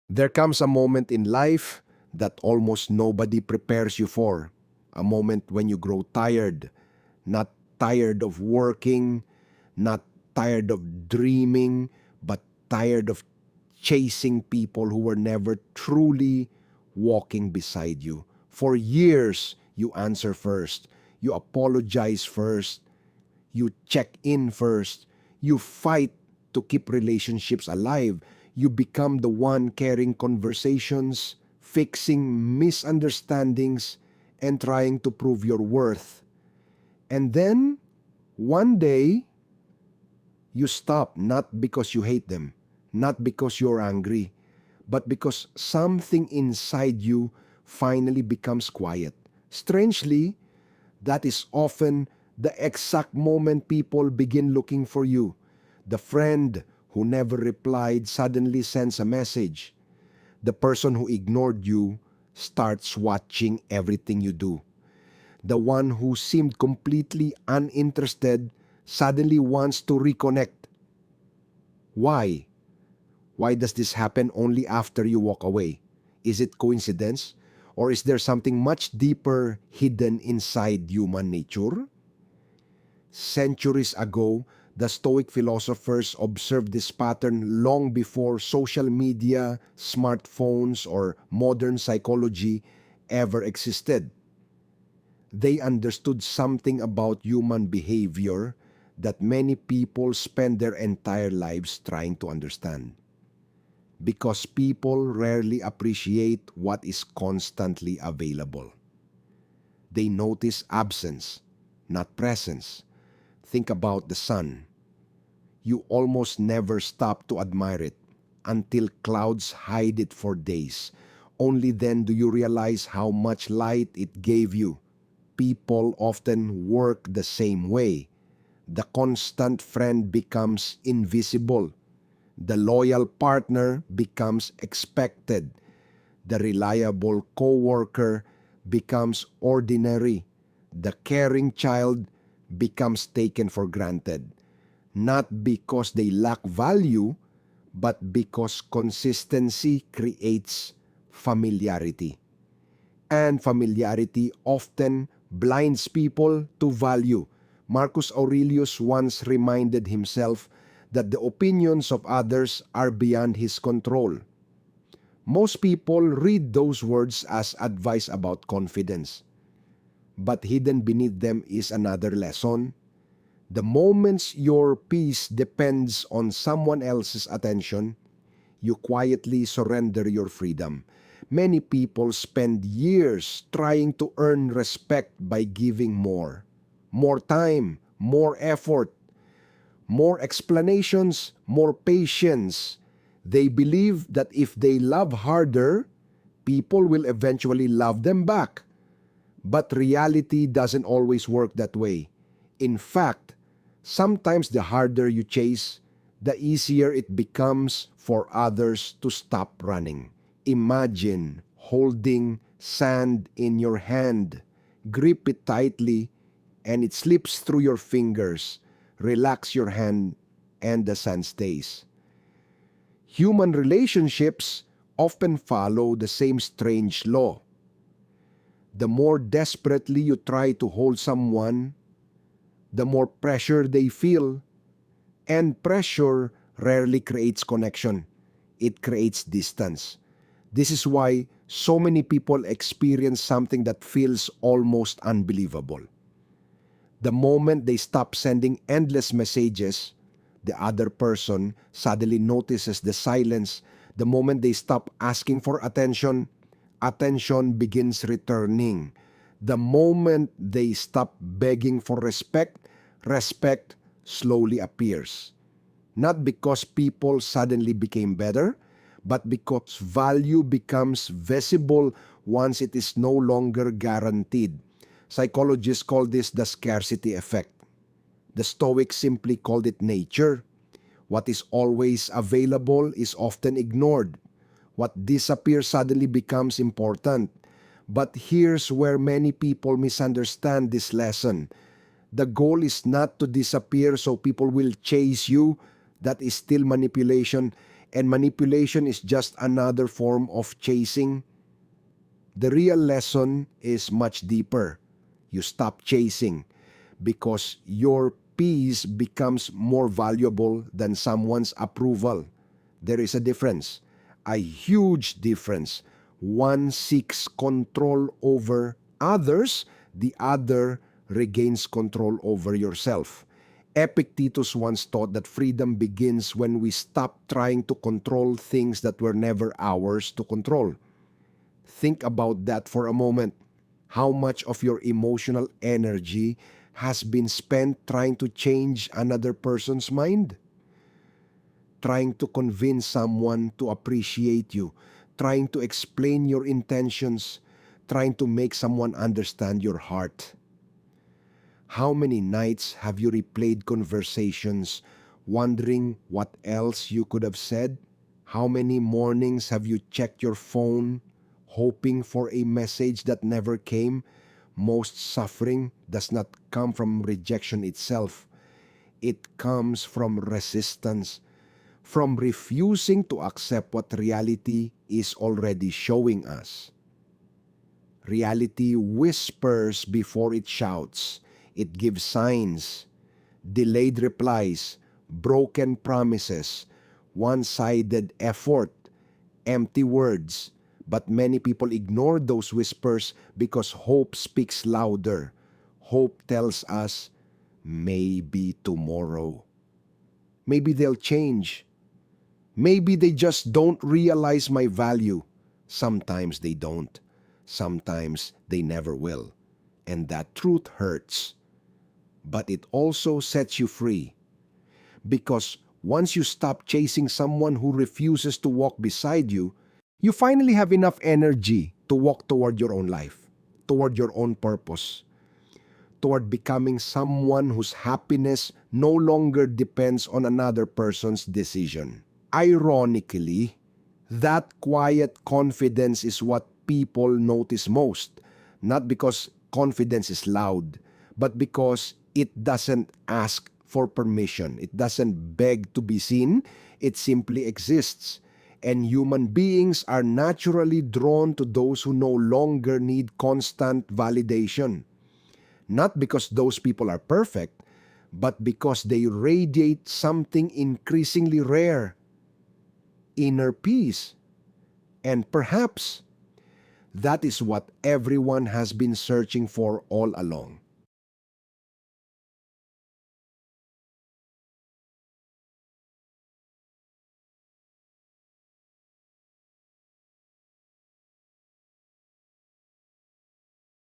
There comes a moment in life that almost nobody prepares you for. A moment when you grow tired, not tired of working, not tired of dreaming, but tired of chasing people who were never truly walking beside you. For years, you answer first, you apologize first, you check in first, you fight to keep relationships alive, you become the one carrying conversations, fixing misunderstandings, and trying to prove your worth. And then, one day, you stop not because you hate them, not because you're angry, but because something inside you finally becomes quiet. Strangely, that is often the exact moment people begin looking for you. The friend who never replied suddenly sends a message. The person who ignored you starts watching everything you do. The one who seemed completely uninterested suddenly wants to reconnect. Why? Why does this happen only after you walk away? Is it coincidence? Or is there something much deeper hidden inside human nature? Centuries ago, the Stoic philosophers observed this pattern long before social media, smartphones, or modern psychology ever existed. They understood something about human behavior that many people spend their entire lives trying to understand. Because people rarely appreciate what is constantly available. They notice absence, not presence. Think about the sun. You almost never stop to admire it until clouds hide it for days. Only then do you realize how much light it gave you. People often work the same way. The constant friend becomes invisible. The loyal partner becomes expected. The reliable coworker becomes ordinary. The caring child becomes taken for granted. Not because they lack value, but because consistency creates familiarity. And familiarity often blinds people to value. Marcus Aurelius once reminded himself that the opinions of others are beyond his control. Most people read those words as advice about confidence, but hidden beneath them is another lesson. The moments your peace depends on someone else's attention, you quietly surrender your freedom. Many people spend years trying to earn respect by giving more time, more effort, more explanations, more patience. They believe that if they love harder, people will eventually love them back. But reality doesn't always work that way. In fact, sometimes the harder you chase, the easier it becomes for others to stop running. Imagine holding sand in your hand. Grip it tightly and it slips through your fingers. Relax your hand and the sand stays. Human relationships often follow the same strange law. The more desperately you try to hold someone, the more pressure they feel. And pressure rarely creates connection, it creates distance. This is why so many people experience something that feels almost unbelievable. The moment they stop sending endless messages, the other person suddenly notices the silence. The moment they stop asking for attention, attention begins returning. The moment they stop begging for respect, respect slowly appears. Not because people suddenly became better, but because value becomes visible once it is no longer guaranteed. Psychologists call this the scarcity effect. The Stoics simply called it nature. What is always available is often ignored. What disappears suddenly becomes important. But here's where many people misunderstand this lesson. The goal is not to disappear so people will chase you. That is still manipulation. And manipulation is just another form of chasing. The real lesson is much deeper. You stop chasing because your peace becomes more valuable than someone's approval. There is a difference, a huge difference. One seeks control over others, the other regains control over yourself. Epictetus once taught that freedom begins when we stop trying to control things that were never ours to control. Think about that for a moment. How much of your emotional energy has been spent trying to change another person's mind? Trying to convince someone to appreciate you, trying to explain your intentions, trying to make someone understand your heart. How many nights have you replayed conversations, wondering what else you could have said? How many mornings have you checked your phone, hoping for a message that never came? Most suffering does not come from rejection itself. It comes from resistance, from refusing to accept what reality is already showing us. Reality whispers before it shouts. It gives signs, delayed replies, broken promises, one-sided effort, empty words. But many people ignore those whispers because hope speaks louder. Hope tells us, maybe tomorrow. Maybe they'll change. Maybe they just don't realize my value. Sometimes they don't. Sometimes they never will. And that truth hurts. But it also sets you free. Because once you stop chasing someone who refuses to walk beside you, you finally have enough energy to walk toward your own life, toward your own purpose, toward becoming someone whose happiness no longer depends on another person's decision. Ironically, that quiet confidence is what people notice most, not because confidence is loud, but because it doesn't ask for permission. It doesn't beg to be seen. It simply exists. And human beings are naturally drawn to those who no longer need constant validation. Not because those people are perfect, but because they radiate something increasingly rare, inner peace. And perhaps that is what everyone has been searching for all along.